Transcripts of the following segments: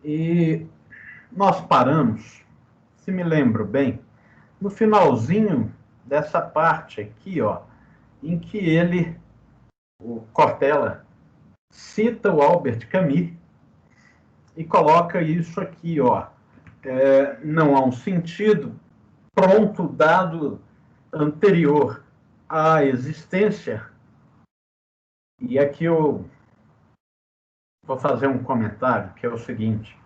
E nós paramos, se me lembro bem, no finalzinho dessa parte aqui, ó, em que ele, o Cortella, cita o Albert Camus e coloca isso aqui, ó. Não há um sentido pronto, dado, anterior à existência. E aqui eu vou fazer um comentário, que é o seguinte: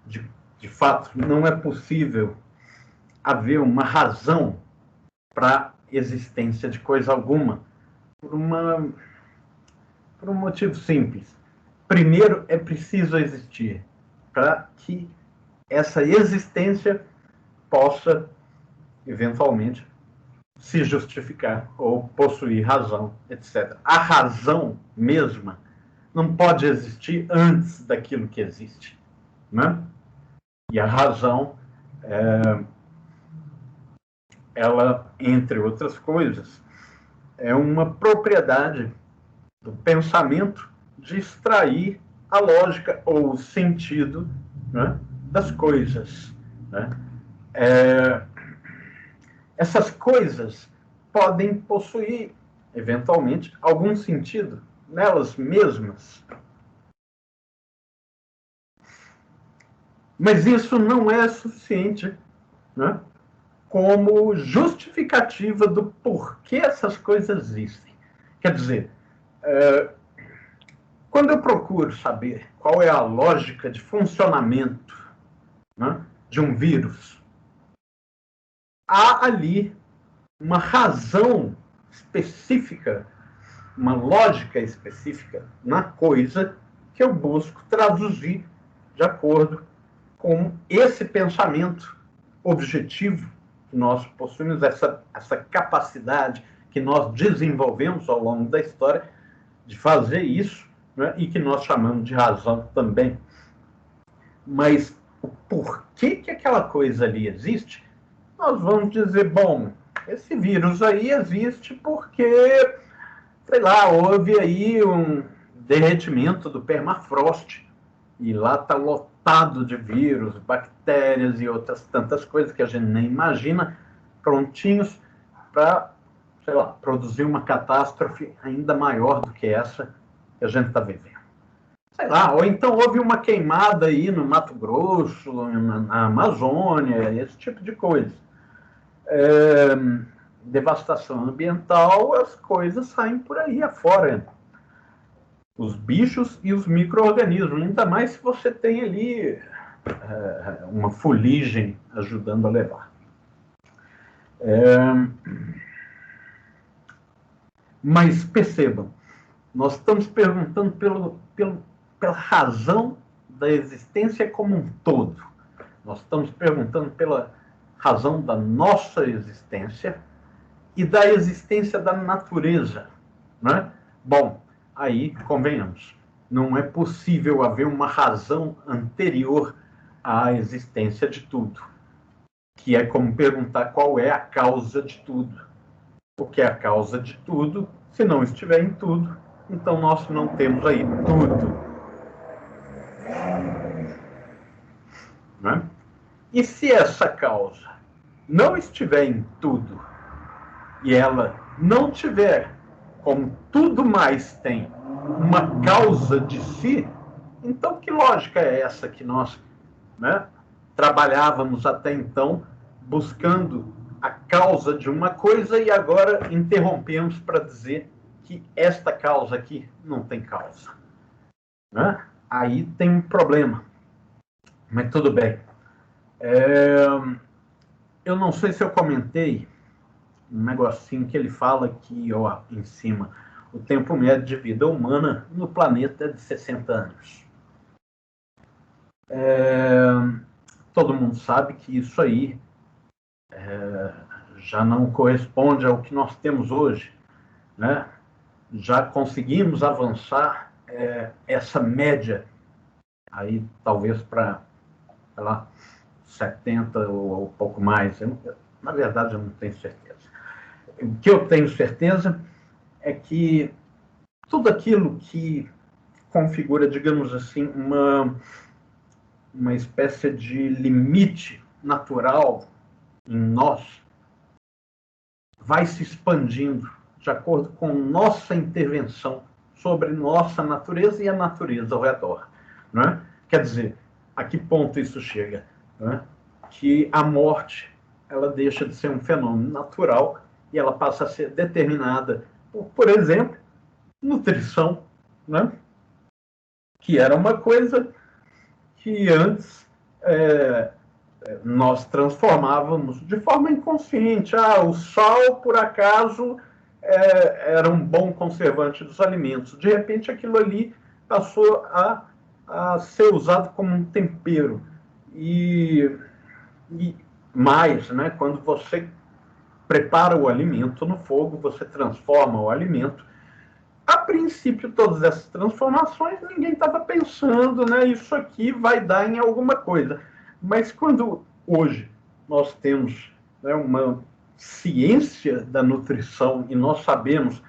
de fato, não é possível haver uma razão para a existência de coisa alguma, por, por um motivo simples. Primeiro, é preciso existir para que essa existência possa, eventualmente, se justificar ou possuir razão, etc. A razão mesma não pode existir antes daquilo que existe, né? E a razão, ela, entre outras coisas, é uma propriedade do pensamento de extrair a lógica ou o sentido, né, das coisas, né? Essas coisas podem possuir, eventualmente, algum sentido nelas mesmas. Mas isso não é suficiente, né, como justificativa do porquê essas coisas existem. Quer dizer, quando eu procuro saber qual é a lógica de funcionamento, né, de um vírus, há ali uma razão específica, uma lógica específica na coisa que eu busco traduzir de acordo com esse pensamento objetivo que nós possuímos, essa capacidade que nós desenvolvemos ao longo da história de fazer isso, né, e que nós chamamos de razão também. Mas o porquê que aquela coisa ali existe, nós vamos dizer, bom, esse vírus aí existe porque, sei lá, houve aí um derretimento do permafrost e lá está lotado de vírus, bactérias e outras tantas coisas que a gente nem imagina, prontinhos para, sei lá, produzir uma catástrofe ainda maior do que essa que a gente está vivendo. Sei lá, ou então houve uma queimada aí no Mato Grosso, na Amazônia, esse tipo de coisa. Devastação ambiental, as coisas saem por aí afora. Os bichos e os micro-organismos, ainda mais se você tem ali uma fuligem ajudando a levar. Mas percebam, nós estamos perguntando pela razão da existência como um todo. Nós estamos perguntando pela razão da nossa existência e da existência da natureza, né? Bom, aí convenhamos, não é possível haver uma razão anterior à existência de tudo, que é como perguntar qual é a causa de tudo. O que é a causa de tudo? Se não estiver em tudo, então nós não temos aí tudo, né? E se essa causa não estiver em tudo e ela não tiver, como tudo mais tem, uma causa de si, então que lógica é essa que nós, né, trabalhávamos até então buscando a causa de uma coisa e agora interrompemos para dizer que esta causa aqui não tem causa, né? Aí tem um problema, mas tudo bem. Eu não sei se eu comentei um negocinho que ele fala aqui, ó, em cima. O tempo médio de vida humana no planeta é de 60 anos. Todo mundo sabe que isso aí já não corresponde ao que nós temos hoje, né? Já conseguimos avançar essa média aí talvez para, sei lá, 70 ou pouco mais. Na verdade, eu não tenho certeza. O que eu tenho certeza é que tudo aquilo que configura, digamos assim, uma espécie de limite natural em nós, vai se expandindo de acordo com nossa intervenção sobre nossa natureza e a natureza ao redor. Né? Quer dizer, a que ponto isso chega? Né? Que a morte ela deixa de ser um fenômeno natural e ela passa a ser determinada por exemplo, nutrição, né? Que era uma coisa que antes nós transformávamos de forma inconsciente. O sal, por acaso, era um bom conservante dos alimentos. De repente, aquilo ali passou a ser usado como um tempero. E mais, né, quando você prepara o alimento no fogo, você transforma o alimento. A princípio, todas essas transformações, ninguém estava pensando, né? Isso aqui vai dar em alguma coisa. Mas quando hoje nós temos, né, uma ciência da nutrição e nós sabemos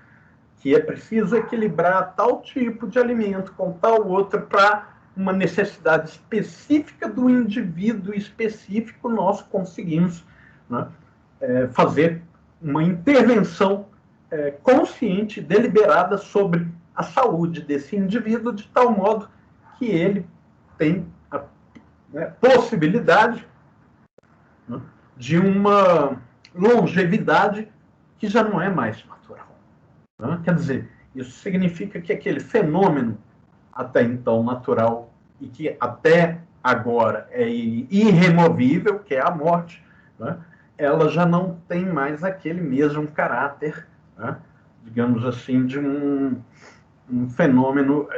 que é preciso equilibrar tal tipo de alimento com tal outro para uma necessidade específica do indivíduo específico, nós conseguimos, né, fazer uma intervenção consciente, deliberada sobre a saúde desse indivíduo, de tal modo que ele tem a possibilidade, né, de uma longevidade que já não é mais natural. Né? Quer dizer, isso significa que aquele fenômeno até então natural e que até agora é irremovível, que é a morte, né? Ela já não tem mais aquele mesmo caráter, né? Digamos assim, de um fenômeno,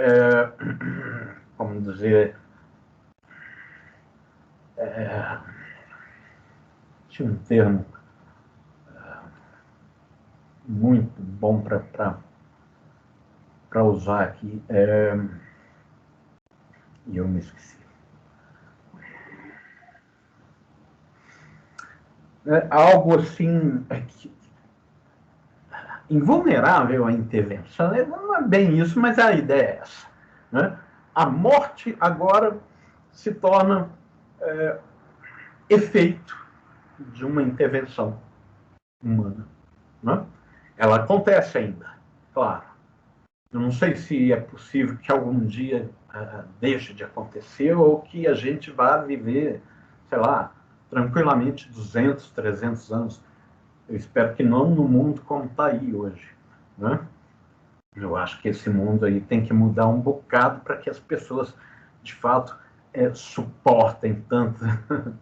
como dizer, tinha um termo muito bom para usar aqui, e eu me esqueci. Algo assim, invulnerável à intervenção. Não é bem isso, mas a ideia é essa. Né? A morte agora se torna efeito de uma intervenção humana. Né? Ela acontece ainda, claro. Eu não sei se é possível que algum dia deixe de acontecer ou que a gente vá viver, sei lá, tranquilamente 200, 300 anos. Eu espero que não no mundo como está aí hoje. Né? Eu acho que esse mundo aí tem que mudar um bocado para que as pessoas, de fato, suportem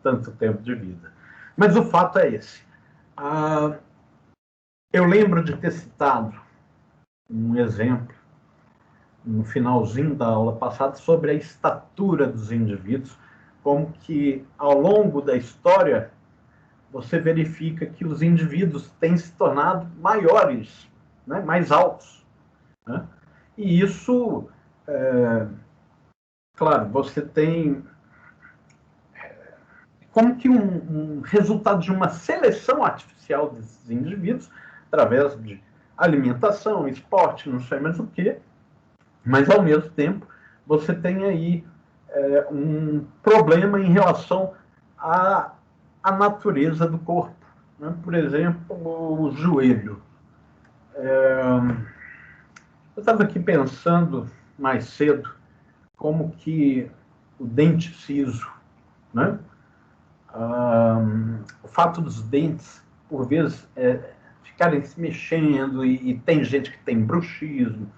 tanto tempo de vida. Mas o fato é esse. Eu lembro de ter citado um exemplo no finalzinho da aula passada sobre a estatura dos indivíduos, como que ao longo da história você verifica que os indivíduos têm se tornado maiores, né, mais altos. Né? E isso, claro, você tem como que um resultado de uma seleção artificial desses indivíduos, através de alimentação, esporte, não sei mais o quê, mas ao mesmo tempo você tem aí um problema em relação à natureza do corpo. Né? Por exemplo, o joelho. Eu estava aqui pensando mais cedo como que o dente ciso, né? O fato dos dentes, por vezes, ficarem se mexendo, e tem gente que tem bruxismo,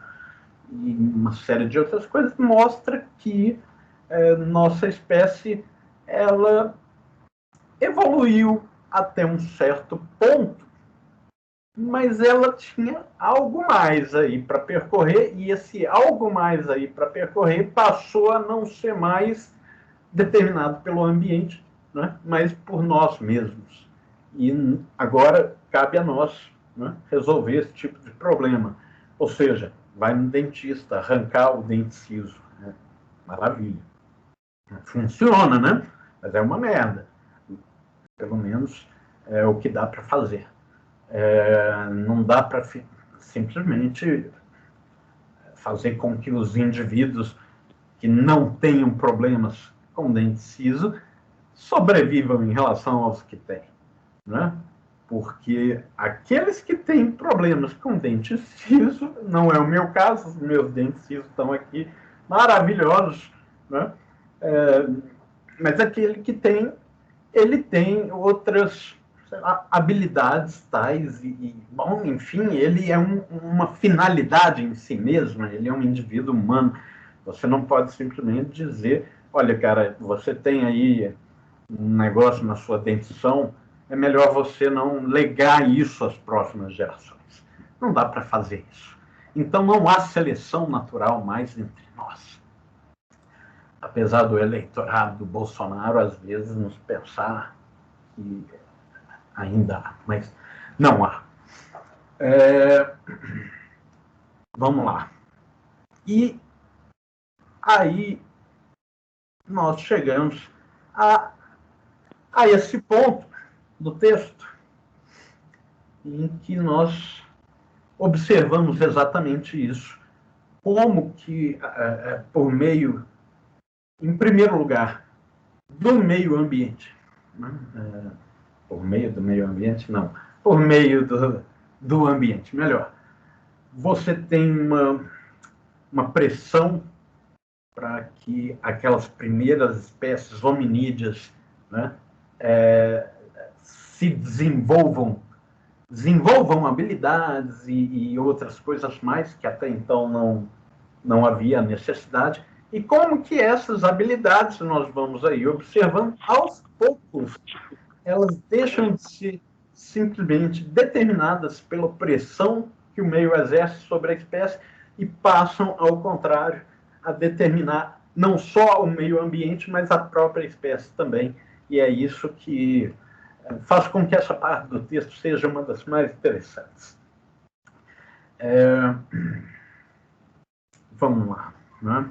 e uma série de outras coisas, mostra que nossa espécie ela evoluiu até um certo ponto, mas ela tinha algo mais aí para percorrer, e esse algo mais aí para percorrer passou a não ser mais determinado pelo ambiente, né, mas por nós mesmos. E agora cabe a nós, né, resolver esse tipo de problema. Ou seja, vai no dentista, arrancar o dente ciso. Né? Maravilha. Funciona, né? Mas é uma merda. Pelo menos é o que dá para fazer. Não dá para simplesmente fazer com que os indivíduos que não tenham problemas com dente ciso sobrevivam em relação aos que têm, né? Porque aqueles que têm problemas com dente ciso, não é o meu caso, os meus dentes cisos estão aqui maravilhosos, né? Mas aquele que tem, ele tem outras habilidades tais bom, enfim, ele é uma finalidade em si mesmo, ele é um indivíduo humano. Você não pode simplesmente dizer, olha, cara, você tem aí um negócio na sua dentição, é melhor você não legar isso às próximas gerações. Não dá para fazer isso. Então não há seleção natural mais entre nós. Apesar do eleitorado do Bolsonaro, às vezes, nos pensar que ainda há, mas não há. Vamos lá. E aí nós chegamos a esse ponto do texto em que nós observamos exatamente isso. Como que, por meio, em primeiro lugar, do meio ambiente, né? Por meio do meio ambiente, não, por meio do ambiente, melhor. Você tem uma pressão para que aquelas primeiras espécies hominídeas, né, se desenvolvam habilidades e outras coisas mais que até então não havia necessidade. E como que essas habilidades, nós vamos aí observando, aos poucos, elas deixam de ser simplesmente determinadas pela pressão que o meio exerce sobre a espécie e passam, ao contrário, a determinar não só o meio ambiente, mas a própria espécie também. E é isso que faz com que essa parte do texto seja uma das mais interessantes. Vamos lá, né?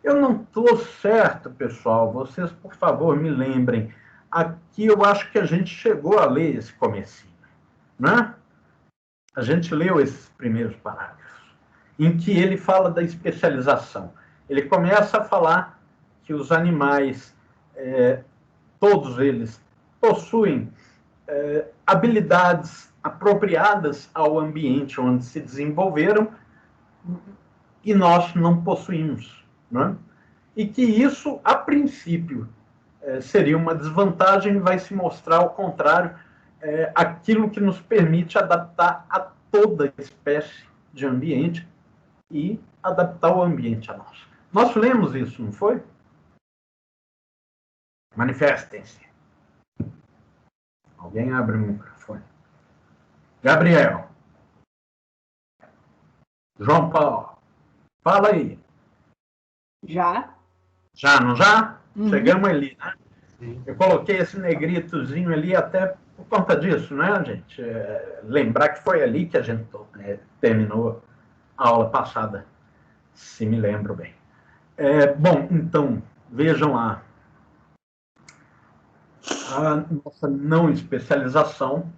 Eu não estou certo, pessoal. Vocês, por favor, me lembrem. Aqui eu acho que a gente chegou a ler esse comecinho, né? A gente leu esses primeiros parágrafos, em que ele fala da especialização. Ele começa a falar que os animais, todos eles, possuem habilidades apropriadas ao ambiente onde se desenvolveram e nós não possuímos, né? E que isso, a princípio, seria uma desvantagem, vai se mostrar ao contrário, aquilo que nos permite adaptar a toda espécie de ambiente e adaptar o ambiente a nós. Nós lemos isso, não foi? Manifestem-se. Alguém abre o microfone. Gabriel. João Paulo. Fala aí. Já? Já, não já? Uhum. Chegamos ali, né? Sim. Eu coloquei esse negritozinho ali até por conta disso, né, gente? Lembrar que foi ali que a gente terminou a aula passada, se me lembro bem. Bom, então, vejam lá. A nossa não especialização,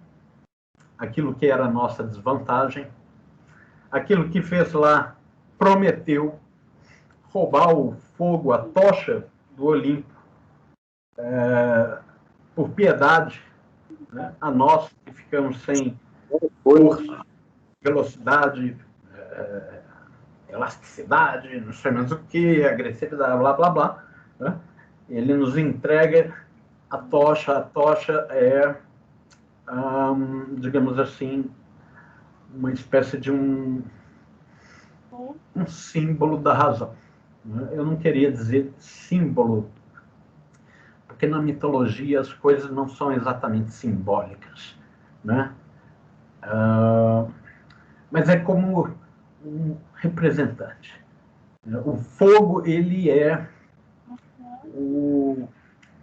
aquilo que era a nossa desvantagem, aquilo que fez lá Prometeu roubar o fogo, a tocha do Olimpo, por piedade, né, a nós que ficamos sem força, velocidade, elasticidade, não sei mais o que, agressividade, blá, blá, blá, né? Ele nos entrega a tocha é, digamos assim, uma espécie de um símbolo da razão. Eu não queria dizer símbolo, porque na mitologia as coisas não são exatamente simbólicas, né? Mas é como um representante. O fogo, ele é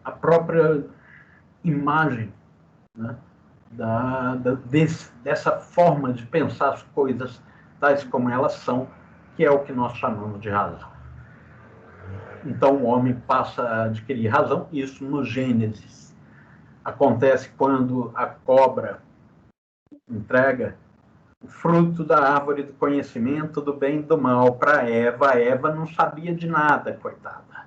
a própria imagem, né, dessa forma de pensar as coisas tais como elas são, que é o que nós chamamos de razão. Então o homem passa a adquirir razão, isso no Gênesis. Acontece quando a cobra entrega o fruto da árvore do conhecimento do bem e do mal para Eva. Eva não sabia de nada, coitada.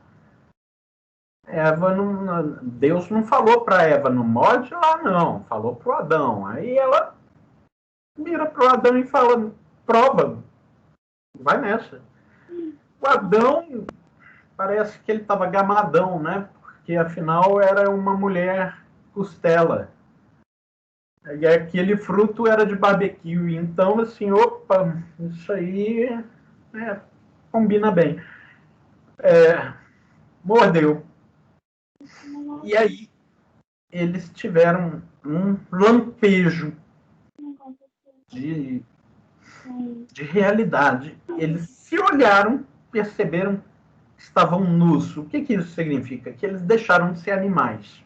Deus não falou para Eva, não morde lá, não. Falou para o Adão. Aí ela mira para o Adão e fala, prova, vai nessa. O Adão, parece que ele estava gamadão, né? Porque, afinal, era uma mulher costela. E aquele fruto era de barbecue. Então, assim, opa, isso aí combina bem. Mordeu. E aí, eles tiveram um lampejo de realidade. Eles se olharam, perceberam que estavam nus. O que isso significa? Que eles deixaram de ser animais.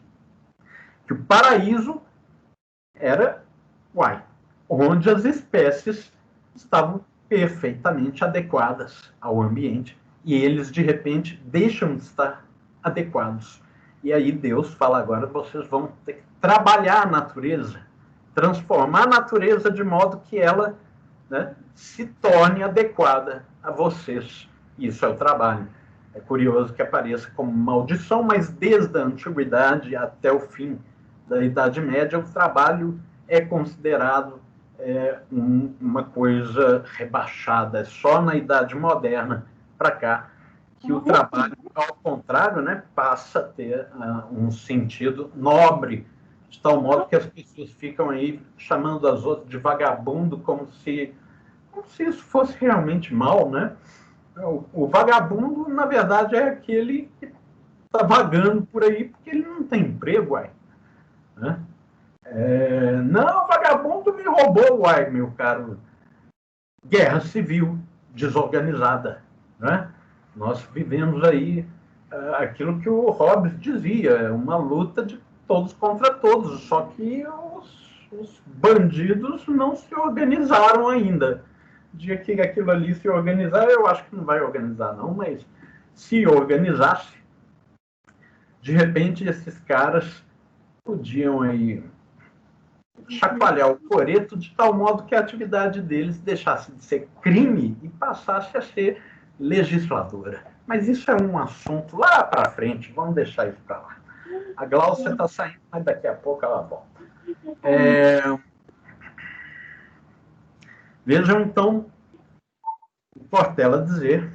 Que o paraíso era, onde as espécies estavam perfeitamente adequadas ao ambiente. E eles, de repente, deixam de estar adequados. E aí Deus fala, agora vocês vão ter que trabalhar a natureza, transformar a natureza de modo que ela, né, se torne adequada a vocês. Isso é o trabalho. É curioso que apareça como maldição, mas desde a antiguidade até o fim da Idade Média, o trabalho é considerado uma coisa rebaixada. É só na Idade Moderna para cá que o trabalho, ao contrário, né, passa a ter um sentido nobre, de tal modo que as pessoas ficam aí chamando as outras de vagabundo, como se isso fosse realmente mal, né? O vagabundo, na verdade, é aquele que está vagando por aí porque ele não tem emprego, né? Não, vagabundo me roubou, meu caro. Guerra civil desorganizada, né? Nós vivemos aí aquilo que o Hobbes dizia, uma luta de todos contra todos, só que os bandidos não se organizaram ainda. O dia que aquilo ali se organizar, eu acho que não vai organizar não, mas se organizasse, de repente esses caras podiam aí chacoalhar o coreto de tal modo que a atividade deles deixasse de ser crime e passasse a ser legisladora. Mas isso é um assunto lá para frente, vamos deixar isso para lá. A Glaucia está saindo, mas daqui a pouco ela volta. Vejam, então, o Portela dizer,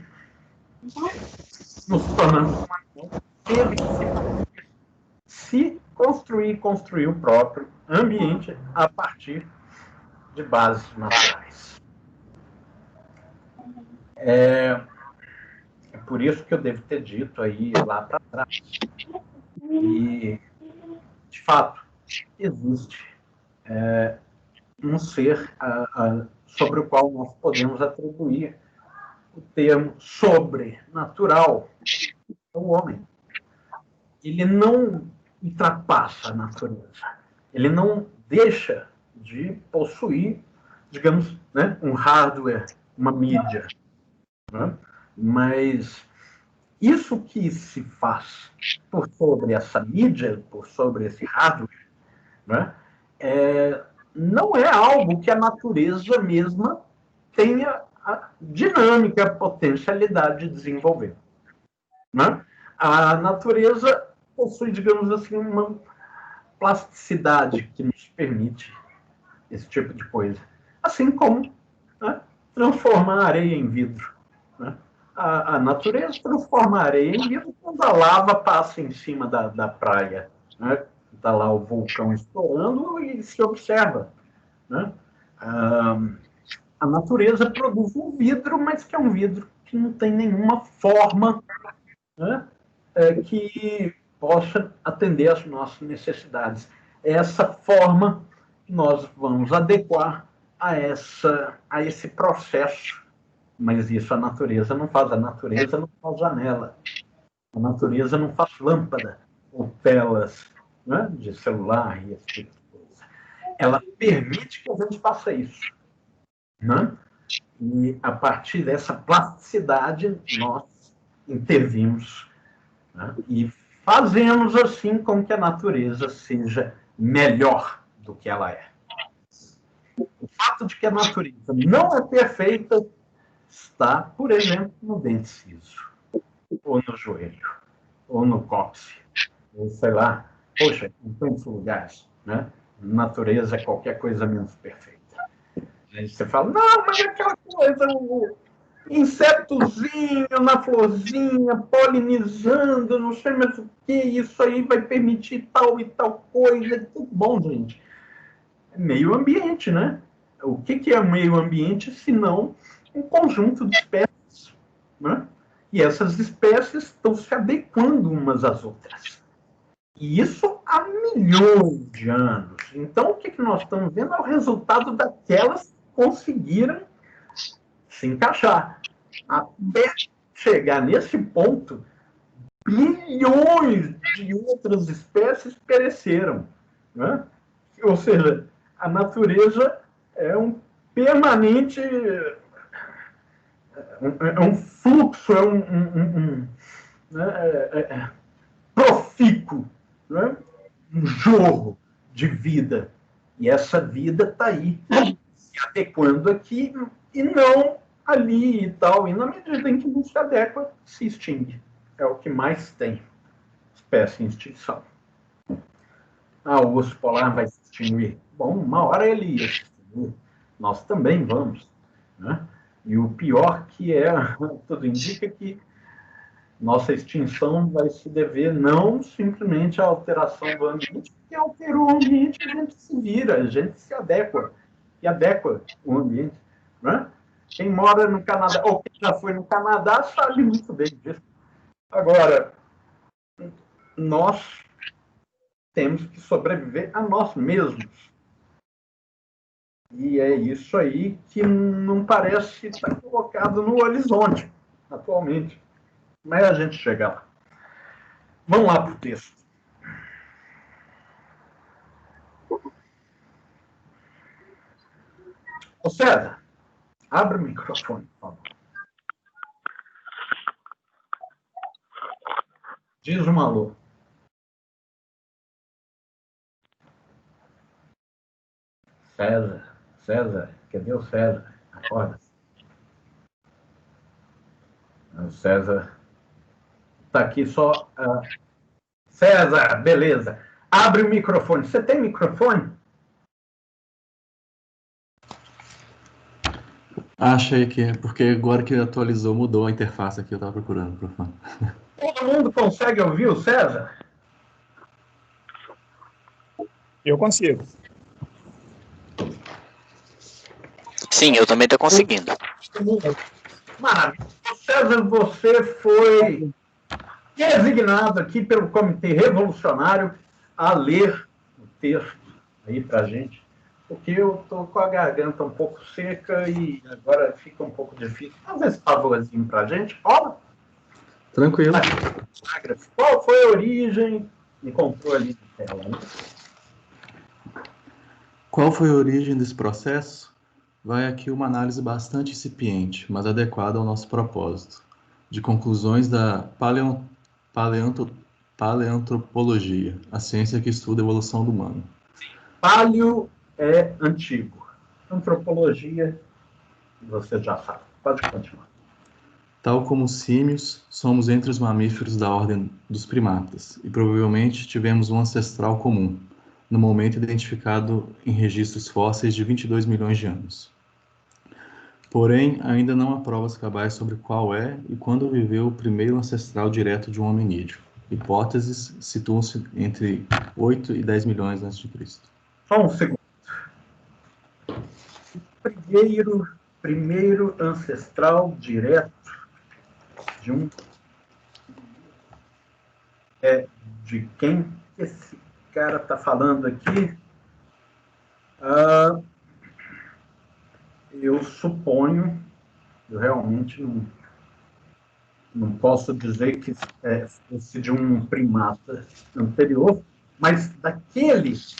nos tornamos uma teve que se construir o próprio ambiente a partir de bases naturais. É por isso que eu devo ter dito aí lá para trás. E, de fato, existe um ser sobre o qual nós podemos atribuir o termo sobrenatural, é o homem. Ele não ultrapassa a natureza. Ele não deixa de possuir, digamos, né, um hardware, uma mídia. Né? Mas isso que se faz por sobre essa mídia, por sobre esse hardware, né, não é algo que a natureza mesma tenha a dinâmica, a potencialidade de desenvolver. Né? A natureza possui, digamos assim, uma plasticidade que nos permite esse tipo de coisa. Assim como, né, transformar a areia em vidro. Né? A natureza transforma a areia em vidro quando a lava passa em cima da praia. Né? Está lá o vulcão estourando e se observa. Né? A natureza produz um vidro, mas que é um vidro que não tem nenhuma forma, né, que possa atender às nossas necessidades. É essa forma que nós vamos adequar a esse processo. Mas isso a natureza não faz. A natureza não faz janela. A natureza não faz lâmpada ou telas, né, de celular e esse tipo de coisa. Ela permite que a gente faça isso. Né? E a partir dessa plasticidade nós intervimos, né? E fazemos assim com que a natureza seja melhor do que ela é. O fato de que a natureza não é perfeita está, por exemplo, no dente ciso, ou no joelho, ou no cóccix, ou sei lá, poxa, em tantos lugares, né? Natureza é qualquer coisa menos perfeita. Aí você fala, não, mas aquela coisa, o insetozinho na florzinha, polinizando, não sei mais o que, isso aí vai permitir tal e tal coisa. Tudo bom, gente. É meio ambiente, né? O que é o meio ambiente se não um conjunto de espécies, né? E essas espécies estão se adequando umas às outras. E isso há milhões de anos. Então, o que nós estamos vendo é o resultado daquelas que conseguiram se encaixar. Até chegar nesse ponto, bilhões de outras espécies pereceram. Né? Ou seja, a natureza é um permanente, é um fluxo, é né, profícuo, né? Um jorro de vida. E essa vida está aí, se adequando aqui e não ali e tal. E na medida em que não se adequa, se extingue. É o que mais tem espécie em extinção. Ah, o urso polar vai se extinguir. Bom, uma hora ele ia se extinguir. Nós também vamos. Né? E o pior que é, tudo indica que nossa extinção vai se dever não simplesmente à alteração do ambiente, porque alterou o ambiente, a gente se vira, a gente se adequa, e adequa o ambiente. Né? Quem mora no Canadá, ou quem já foi no Canadá, sabe muito bem disso. Agora, nós temos que sobreviver a nós mesmos. E é isso aí que não parece estar colocado no horizonte atualmente. Mas a gente chega lá. Vamos lá para o texto. Ô César, abre o microfone, por favor. Diz um alô. César, cadê o César? Acorda. O César está aqui só. César, beleza. Abre o microfone. Você tem microfone? Achei que é, porque agora que atualizou, mudou a interface aqui, eu estava procurando. Todo mundo consegue ouvir o César? Eu consigo. Sim, eu também estou conseguindo. Maravilha. César, você foi designado aqui pelo Comitê Revolucionário a ler o texto aí para gente, porque eu estou com a garganta um pouco seca e agora fica um pouco difícil. Faz esse favorzinho para a gente, rola? Tranquilo. Qual foi a origem? Encontrou ali na tela, né? Qual foi a origem desse processo? Vai aqui uma análise bastante incipiente, mas adequada ao nosso propósito, de conclusões da paleantropologia, a ciência que estuda a evolução do humano. Paleo é antigo. Antropologia, você já sabe. Pode continuar. Tal como os símios, somos entre os mamíferos da ordem dos primatas, e provavelmente tivemos um ancestral comum, no momento identificado em registros fósseis de 22 milhões de anos. Porém, ainda não há provas cabais sobre qual é e quando viveu o primeiro ancestral direto de um hominídeo. Hipóteses situam-se entre 8 e 10 milhões a.C. Só um segundo. Primeiro ancestral direto de um... de quem esse cara está falando aqui? Eu suponho, eu realmente não posso dizer que fosse de um primata anterior, mas daquele fez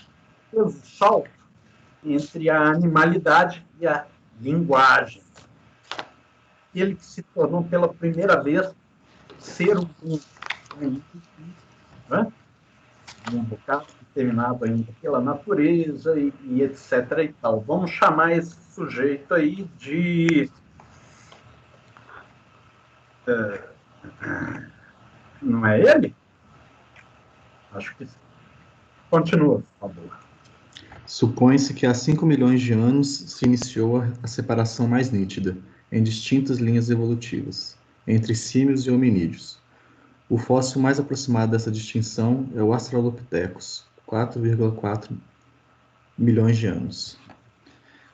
o salto entre a animalidade e a linguagem. Ele que se tornou pela primeira vez ser humano. Né? um bocado determinado ainda pela natureza e etc. e tal. Vamos chamar esse sujeito aí de... não é ele? Acho que sim. Continua, por favor. Supõe-se que há 5 milhões de anos se iniciou a separação mais nítida, em distintas linhas evolutivas, entre símios e hominídeos. O fóssil mais aproximado dessa distinção é o Australopithecus, 4,4 milhões de anos.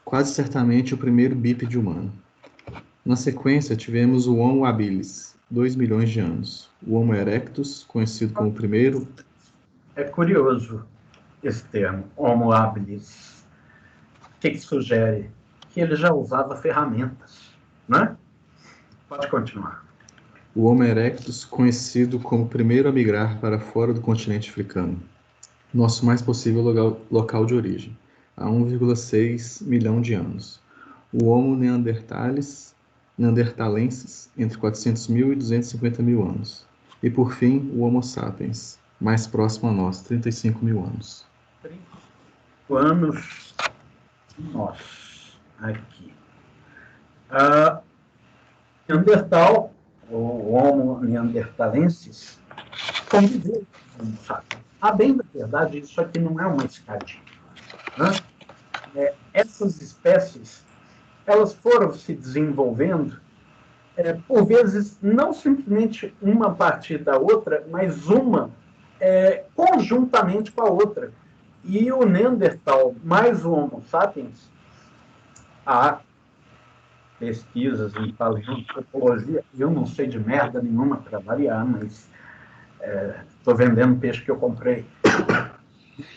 Quase certamente o primeiro bípede humano. Na sequência, tivemos o Homo habilis, 2 milhões de anos. O Homo erectus, conhecido como o primeiro... É curioso esse termo, Homo habilis. O que sugere? Que ele já usava ferramentas, né? Pode continuar. O Homo erectus, conhecido como o primeiro a migrar para fora do continente africano. Nosso mais possível local de origem, há 1,6 milhão de anos. O Homo neanderthalensis, entre 400 mil e 250 mil anos. E, por fim, o Homo sapiens, mais próximo a nós, 35 mil anos. 35 anos, nós, aqui. Neandertal, o Homo neanderthalensis, conviveu com o Homo sapiens. A bem da verdade, isso aqui não é uma escadinha. Né? Essas espécies, elas foram se desenvolvendo, por vezes, não simplesmente uma a partir da outra, mas uma conjuntamente com a outra. E o Neandertal mais o Homo sapiens, há pesquisas em paleontologia, eu não sei de merda nenhuma para variar, mas estou vendendo peixe que eu comprei. O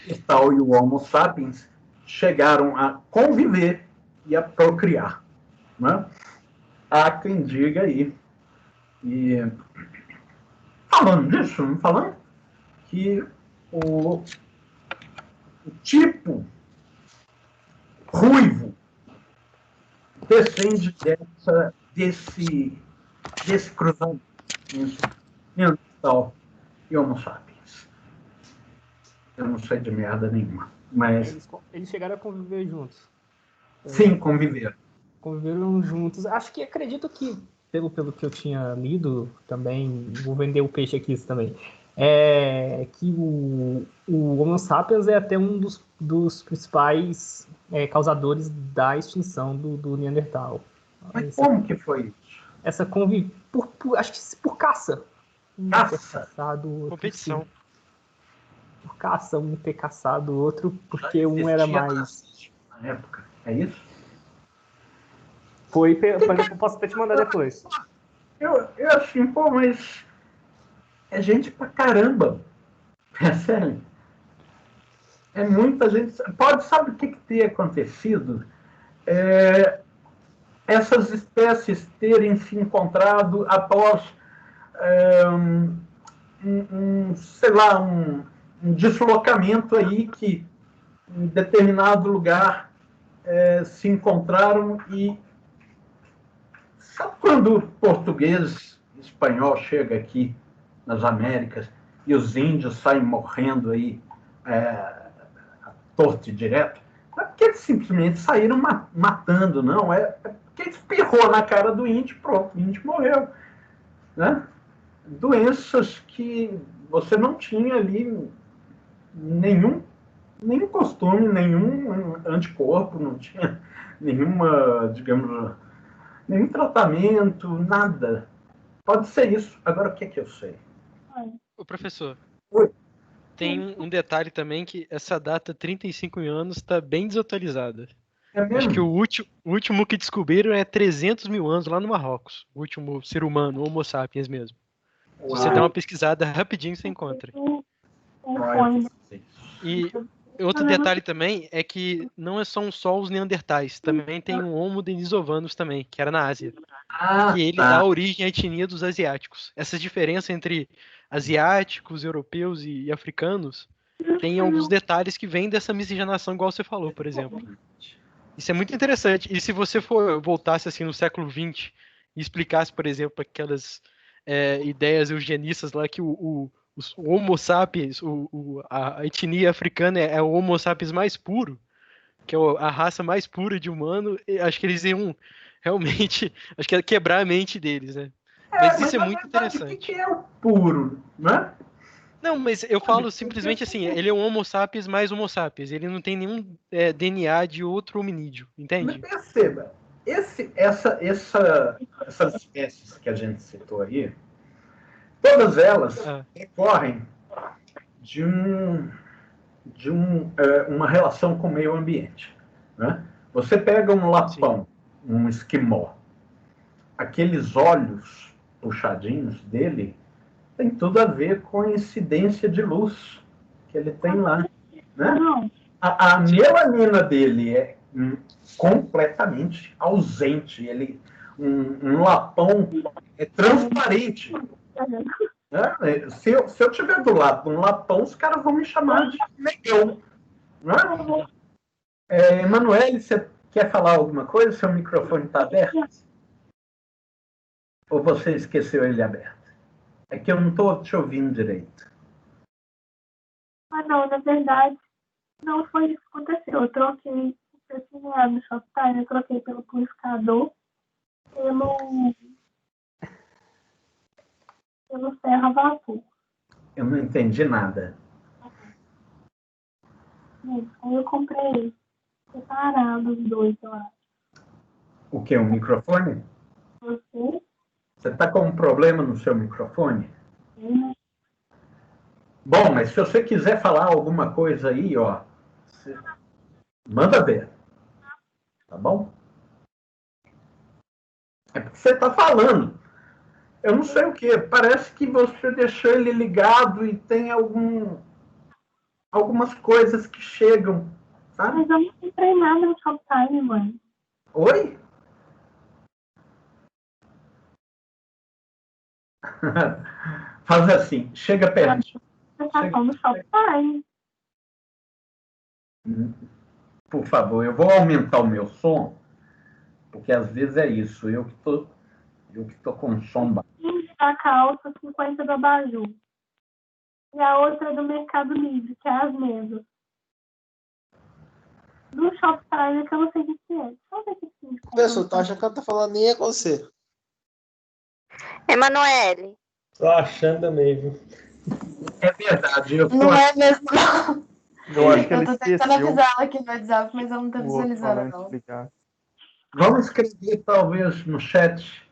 Neandertal e o Homo sapiens chegaram a conviver e a procriar. Né? Há quem diga aí. E falando disso, não falando que o tipo ruivo descende desse cruzamento entre Neandertal e Homo sapiens. Eu não sei de merda nenhuma, mas... Eles chegaram a conviver juntos. Sim, conviveram. Conviveram juntos. Acredito que, pelo que eu tinha lido também, vou vender o peixe aqui também, que o Homo sapiens é até um dos principais causadores da extinção do Neandertal. Mas como que foi isso? Essa acho que por caça. Caça? Competição. Por caça, um ter caçado o outro, porque um era mais... Na época, é isso? Foi, eu posso até te mandar depois. Eu assim, pô, mas é gente pra caramba. É sério. É muita gente. Sabe o que ter acontecido? Essas espécies terem se encontrado após sei lá, um deslocamento aí que em determinado lugar se encontraram e sabe quando o português, espanhol chega aqui nas Américas e os índios saem morrendo aí torto e direto? Não é porque eles simplesmente saíram matando, não. É porque espirrou na cara do índio, pronto, o índio morreu. Né? Doenças que você não tinha ali nenhum costume, nenhum anticorpo, não tinha nenhuma, digamos, nenhum tratamento, nada. Pode ser isso. Agora, o que é que eu sei? Ô, professor. Oi. Tem um detalhe também que essa data, 35 mil anos, está bem desatualizada. É mesmo? Acho que o último que descobriram é 300 mil anos lá no Marrocos. O último ser humano, Homo sapiens mesmo. Se você der uma pesquisada rapidinho, você encontra. E outro detalhe também é que não são só os neandertais, também tem um Homo denisovanos também, que era na Ásia. Que ele dá origem à etnia dos asiáticos. Essa diferença entre asiáticos, europeus e africanos tem alguns detalhes que vêm dessa miscigenação, igual você falou, por exemplo. Isso é muito interessante. E se você voltasse assim no século XX e explicasse, por exemplo, aquelas ideias eugenistas lá que o o Homo sapiens, a etnia africana é o Homo sapiens mais puro, que é a raça mais pura de humano, acho que eles iam realmente, acho que ia quebrar a mente deles, né? Mas isso é muito interessante. O que é o puro, né? Não, mas eu falo simplesmente assim, ele é um Homo sapiens mais Homo sapiens, ele não tem nenhum DNA de outro hominídeo, entende? Mas perceba, essas espécies que a gente citou aí, todas elas decorrem de uma relação com o meio ambiente. Né? Você pega um lapão, um esquimó, aqueles olhos puxadinhos dele tem tudo a ver com a incidência de luz que ele tem lá. Né? A melanina dele é completamente ausente. Um lapão é transparente. Né? Se eu tiver do lado de um lapão, os caras vão me chamar de negão. Né? Emanuele, você quer falar alguma coisa? Seu microfone está aberto? Ou você esqueceu ele aberto? É que eu não estou te ouvindo direito. Não, na verdade, não foi isso que aconteceu. Eu troquei no Shoptime, eu troquei pelo purificador, pelo ferro a vapor. Eu não entendi nada. Aí eu comprei separado os dois, eu acho. O que? O microfone? Você? Você está com um problema no seu microfone? Bom, mas se você quiser falar alguma coisa aí, ó, manda ver. Tá bom? É porque você está falando. Eu não sei o que. Parece que você deixou ele ligado e tem algumas coisas que chegam, sabe? Mas eu não comprei nada no Shoptime, mãe. Oi? Faz assim, chega perto. Você tá falando no Shoptime. Por favor, eu vou aumentar o meu som, porque às vezes é isso, eu que tô com som baixo. A calça 50 do Abajur. E a outra é do Mercado Livre, que é as mesas. Do Shoptime, que eu não sei o que é. Deixa eu ver o que é. Pessoal, tá achando que ela tá falando nem é com você. Emanuele. Tô achando também, viu? É verdade. Não é mesmo, não. Eu acho que ela tô tentando avisar ela aqui no WhatsApp, mas ela não tá visualizando, não. Vamos escrever, talvez, no chat.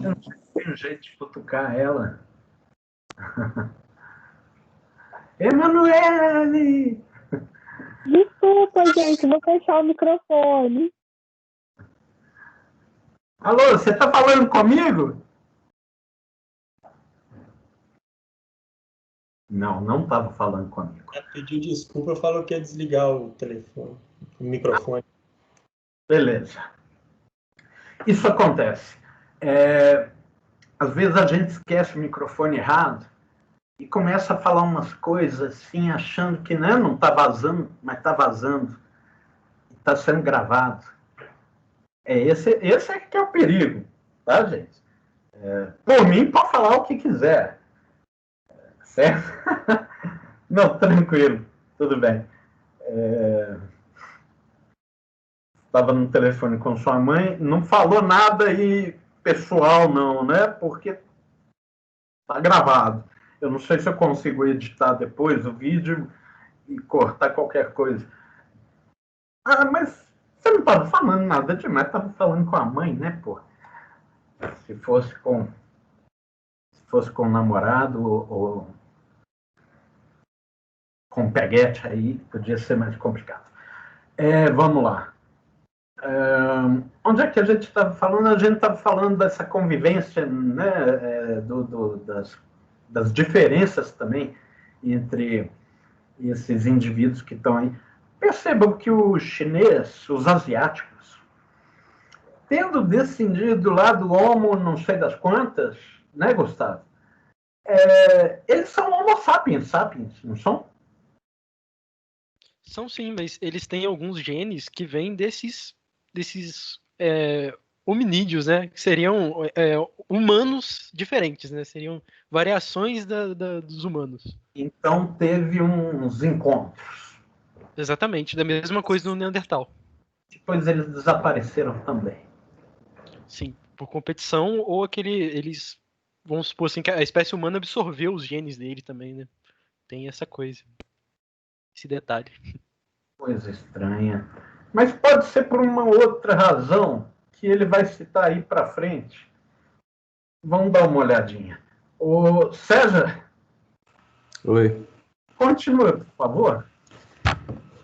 Eu não sei se tem um jeito de cutucar ela. Emanuele! Desculpa, gente, vou fechar o microfone. Alô, você tá falando comigo? Não estava falando comigo. Pediu desculpa, falou que ia desligar o telefone, o microfone. Beleza. Isso acontece. Às vezes a gente esquece o microfone errado e começa a falar umas coisas assim, achando que não está vazando, mas está vazando. Está sendo gravado. Esse é que é o perigo, tá, gente? Por mim, pode falar o que quiser. Certo? Não, tranquilo, tudo bem. Estava no telefone com sua mãe, não falou nada aí pessoal, não, né? Porque tá gravado. Eu não sei se eu consigo editar depois o vídeo e cortar qualquer coisa. Mas você não estava falando nada demais, estava falando com a mãe, né, pô? Se fosse com o namorado ou com peguete aí, podia ser mais complicado. Vamos lá. Onde é que a gente estava falando? A gente estava falando dessa convivência, né, das diferenças também entre esses indivíduos que estão aí. Percebam que o chinês, os asiáticos, tendo descendido lá do Homo não sei das quantas, né, Gustavo? Eles são Homo sapiens, não são? São sim, mas eles têm alguns genes que vêm desses hominídeos, né? Que seriam humanos diferentes, né? Seriam variações dos humanos. Então teve uns encontros. Exatamente, da mesma coisa no Neandertal. Depois eles desapareceram também. Sim, por competição ou eles, vamos supor assim, que a espécie humana absorveu os genes dele também, né? Tem essa coisa, esse detalhe. Coisa estranha. Mas pode ser por uma outra razão que ele vai citar aí para frente. Vamos dar uma olhadinha. O César. Oi. Continua, por favor.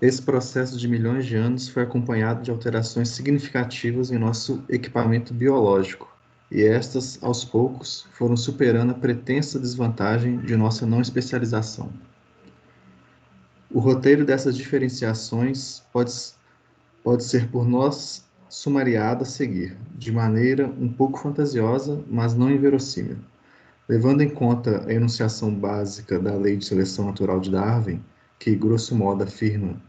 Esse processo de milhões de anos foi acompanhado de alterações significativas em nosso equipamento biológico, e estas, aos poucos, foram superando a pretensa desvantagem de nossa não especialização. O roteiro dessas diferenciações pode ser por nós sumariado a seguir, de maneira um pouco fantasiosa, mas não inverossímil. Levando em conta a enunciação básica da Lei de Seleção Natural de Darwin, que, grosso modo, afirma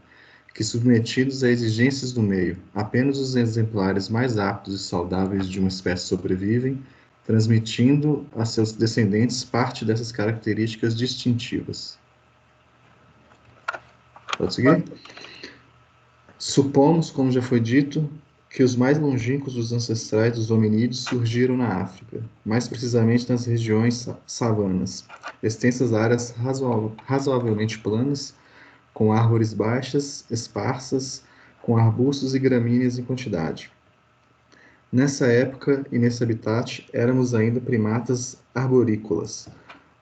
que, submetidos a exigências do meio, apenas os exemplares mais aptos e saudáveis de uma espécie sobrevivem, transmitindo a seus descendentes parte dessas características distintivas. Pode seguir? Supomos, como já foi dito, que os mais longínquos dos ancestrais dos hominídeos surgiram na África, mais precisamente nas regiões savanas, extensas áreas razoavelmente planas, com árvores baixas, esparsas, com arbustos e gramíneas em quantidade. Nessa época e nesse habitat, éramos ainda primatas arborícolas.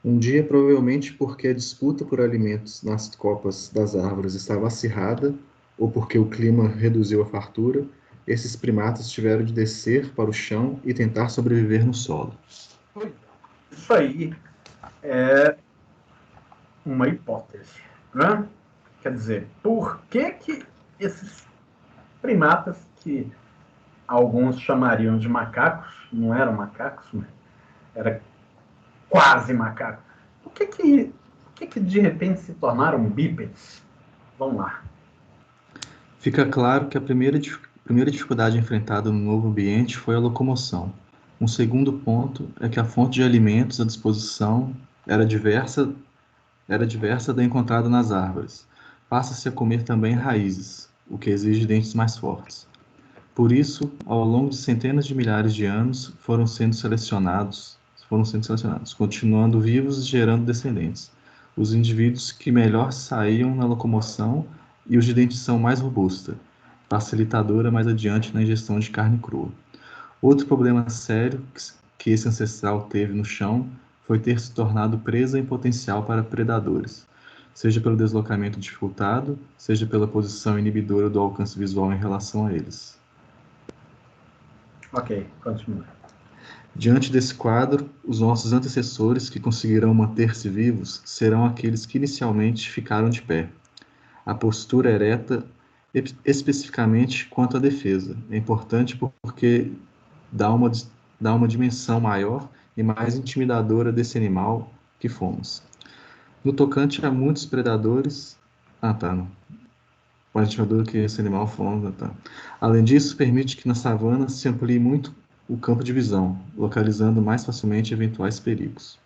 Um dia, provavelmente porque a disputa por alimentos nas copas das árvores estava acirrada, ou porque o clima reduziu a fartura, esses primatas tiveram de descer para o chão e tentar sobreviver no solo. Isso aí é uma hipótese, né? Quer dizer, por que esses primatas, que alguns chamariam de macacos, não eram macacos, mas era quase macacos, por que de repente se tornaram bípedes? Vamos lá. Fica claro que a primeira dificuldade enfrentada no novo ambiente foi a locomoção. Um segundo ponto é que a fonte de alimentos à disposição era diversa da encontrada nas árvores. Passa-se a comer também raízes, o que exige dentes mais fortes. Por isso, ao longo de centenas de milhares de anos, foram sendo selecionados, continuando vivos e gerando descendentes. Os indivíduos que melhor saíam na locomoção e os de dentição mais robusta, facilitadora mais adiante na ingestão de carne crua. Outro problema sério que esse ancestral teve no chão foi ter se tornado presa em potencial para predadores, seja pelo deslocamento dificultado, seja pela posição inibidora do alcance visual em relação a eles. Ok, continua. Diante desse quadro, os nossos antecessores que conseguirão manter-se vivos serão aqueles que inicialmente ficaram de pé. A postura ereta, especificamente quanto à defesa, é importante porque dá uma dimensão maior e mais intimidadora desse animal que fomos. No tocante a muitos predadores... mais intimidador que esse animal fomos... Além disso, permite que na savana se amplie muito o campo de visão, localizando mais facilmente eventuais perigos.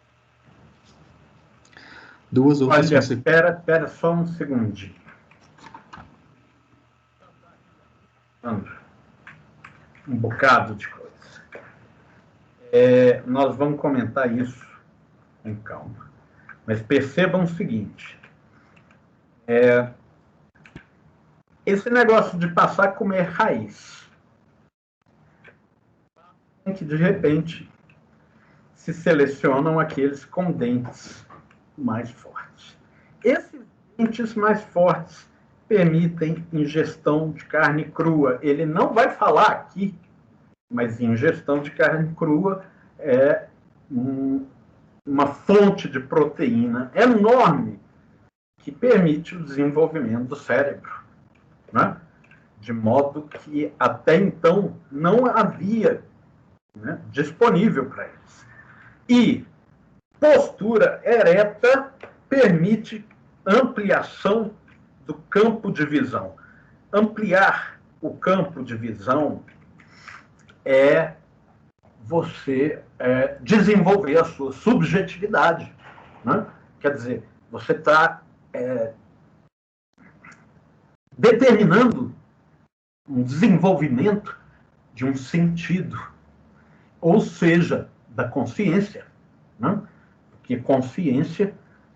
Duas outras... Olha, espera só um segundinho. Um bocado de coisa. Nós vamos comentar isso com calma. Mas percebam o seguinte. Esse negócio de passar a comer raiz, que de repente se selecionam aqueles com dentes mais fortes. Esses dentes mais fortes permitem ingestão de carne crua. Ele não vai falar aqui, mas ingestão de carne crua é uma fonte de proteína enorme que permite o desenvolvimento do cérebro, né? De modo que até então não havia, né, disponível para eles. E postura ereta permite ampliação do campo de visão. Ampliar o campo de visão é você desenvolver a sua subjetividade, né? Quer dizer, você está determinando um desenvolvimento de um sentido, ou seja, da consciência, né? Porque consciência,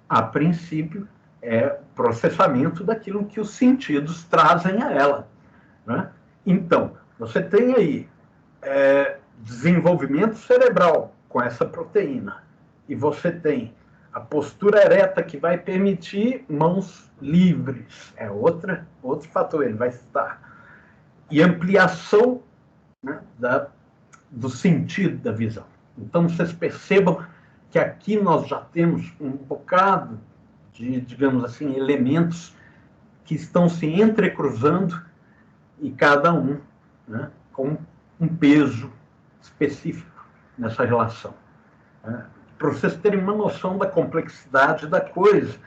a princípio, é processamento daquilo que os sentidos trazem a ela, né? Então, você tem aí desenvolvimento cerebral com essa proteína, e você tem a postura ereta que vai permitir mãos livres, outro fator, ele vai citar, e ampliação, né, do sentido da visão. Então, vocês percebam que aqui nós já temos um bocado de, digamos assim, elementos que estão se entrecruzando e cada um, né, com um peso específico nessa relação. Para vocês terem uma noção da complexidade da coisa.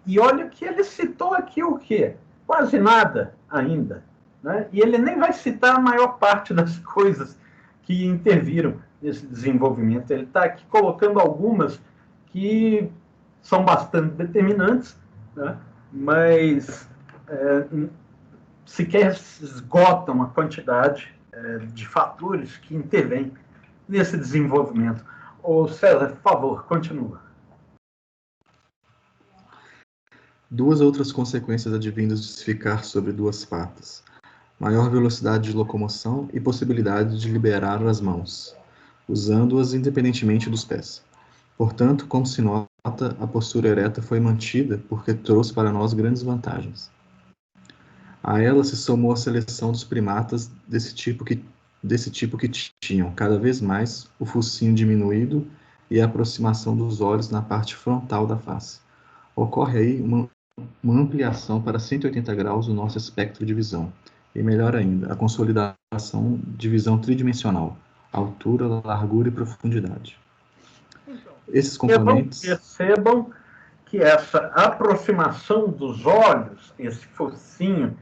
E olha que ele citou aqui o quê? Quase nada ainda, né? E ele nem vai citar a maior parte das coisas que interviram nesse desenvolvimento. Ele está aqui colocando algumas que são bastante determinantes, né? Mas sequer esgotam a quantidade de fatores que intervêm nesse desenvolvimento. Ô César, por favor, continua. Duas outras consequências advindas de se ficar sobre duas patas: maior velocidade de locomoção e possibilidade de liberar as mãos, usando-as independentemente dos pés. Portanto, como se nota, a postura ereta foi mantida porque trouxe para nós grandes vantagens. A ela se somou a seleção dos primatas desse tipo que tinham, cada vez mais, o focinho diminuído e a aproximação dos olhos na parte frontal da face. Ocorre aí uma ampliação para 180 graus do nosso espectro de visão, e melhor ainda, a consolidação de visão tridimensional, altura, largura e profundidade. Esses componentes... Percebam que essa aproximação dos olhos, esse focinho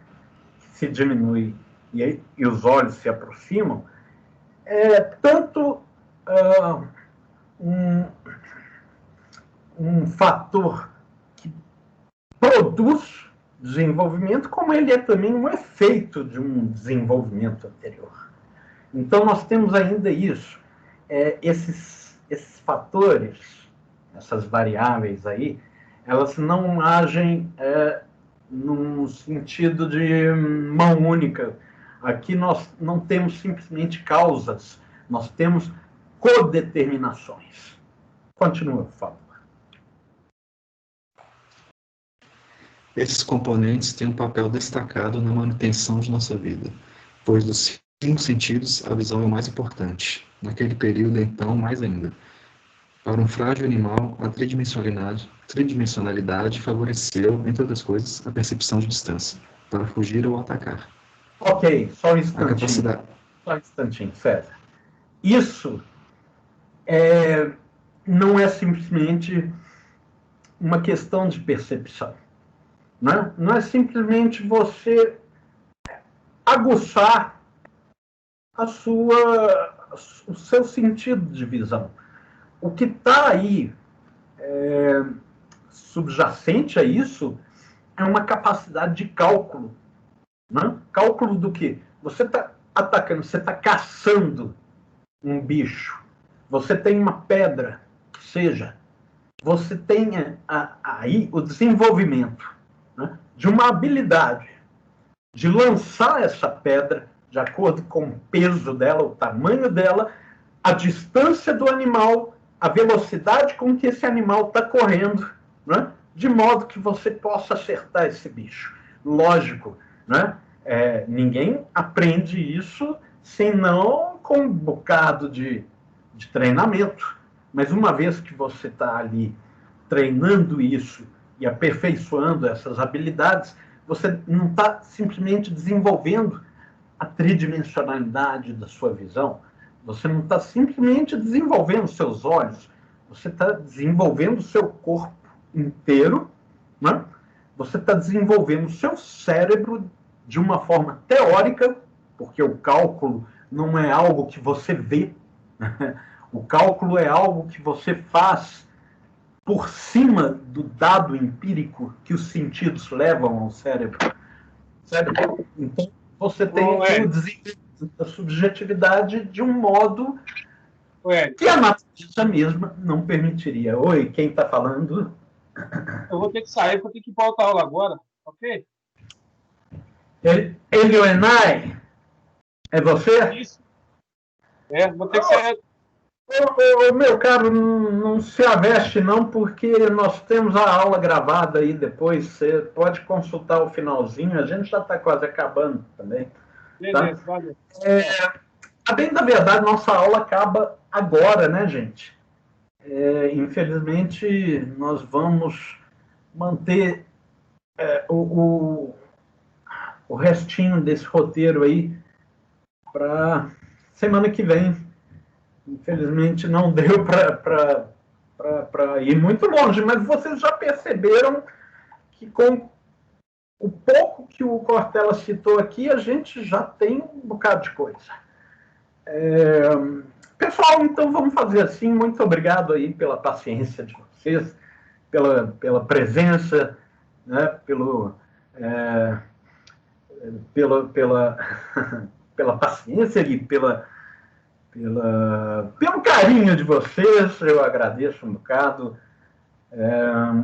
que se diminui e os olhos se aproximam, é tanto um fator que produz desenvolvimento, como ele é também um efeito de um desenvolvimento anterior. Então, nós temos ainda isso. Esses fatores, essas variáveis aí, elas não agem num sentido de mão única. Aqui nós não temos simplesmente causas, nós temos codeterminações. Continua, por favor. Esses componentes têm um papel destacado na manutenção de nossa vida, pois dos 5 sentidos, a visão é o mais importante. Naquele período, então, mais ainda. Para um frágil animal, a tridimensionalidade favoreceu, entre outras coisas, a percepção de distância, para fugir ou atacar. Ok, só um instantinho. Só um instantinho, César. Isso não é simplesmente uma questão de percepção. Né? Não é simplesmente você aguçar o seu sentido de visão. O que está aí subjacente a isso é uma capacidade de cálculo. Né? Cálculo do quê? Você está atacando, você está caçando um bicho, você tem uma pedra, que seja, você tem aí o desenvolvimento, né, de uma habilidade de lançar essa pedra de acordo com o peso dela, o tamanho dela, a distância do animal, a velocidade com que esse animal está correndo, né, de modo que você possa acertar esse bicho. Lógico, né? Ninguém aprende isso senão com um bocado de treinamento. Mas uma vez que você está ali treinando isso e aperfeiçoando essas habilidades, você não está simplesmente desenvolvendo a tridimensionalidade da sua visão, você não está simplesmente desenvolvendo seus olhos, você está desenvolvendo o seu corpo inteiro, né? Você está desenvolvendo o seu cérebro de uma forma teórica, porque o cálculo não é algo que você vê. O cálculo é algo que você faz por cima do dado empírico que os sentidos levam ao cérebro. Certo? Então, você tem o desenvolvimento da subjetividade de um modo que a natureza mesma não permitiria. Oi, quem está falando? Eu vou ter que sair, vou ter que ir para outra aula agora, ok? Elionai, é você? Isso. Vou ter que sair. Meu caro, não se aveste não, porque nós temos a aula gravada aí depois, você pode consultar o finalzinho, a gente já está quase acabando também. Beleza, tá? valeu. A bem da verdade, nossa aula acaba agora, né, gente? Infelizmente, nós vamos manter o restinho desse roteiro aí para semana que vem. Infelizmente não deu para ir muito longe, mas vocês já perceberam que com o pouco que o Cortella citou aqui, a gente já tem um bocado de coisa. Pessoal, então vamos fazer assim. Muito obrigado aí pela paciência de vocês, pela presença, né, pela paciência e pelo carinho de vocês. Eu agradeço um bocado.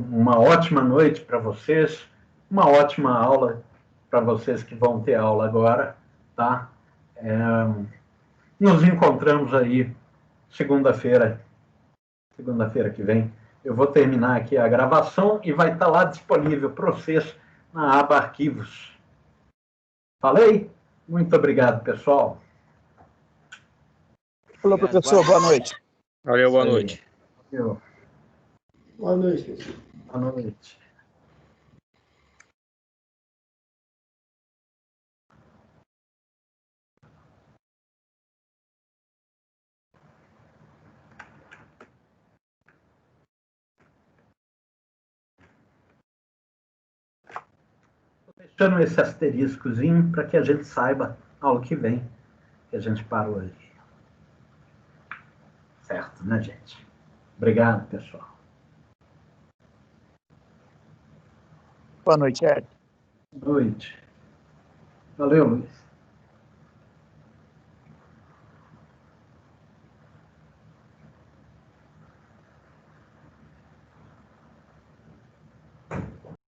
Uma ótima noite para vocês, uma ótima aula para vocês que vão ter aula agora, tá? Nos encontramos aí segunda-feira que vem. Eu vou terminar aqui a gravação e vai estar lá disponível para vocês na aba Arquivos. Falei? Muito obrigado, pessoal. Falou, professor. Boa noite. Valeu, boa noite. Valeu. Boa noite, professor. Boa noite. Deixando esse asteriscozinho para que a gente saiba ao que vem que a gente parou ali. Certo, né, gente? Obrigado, pessoal. Boa noite, Ed. Boa noite. Valeu, Luiz.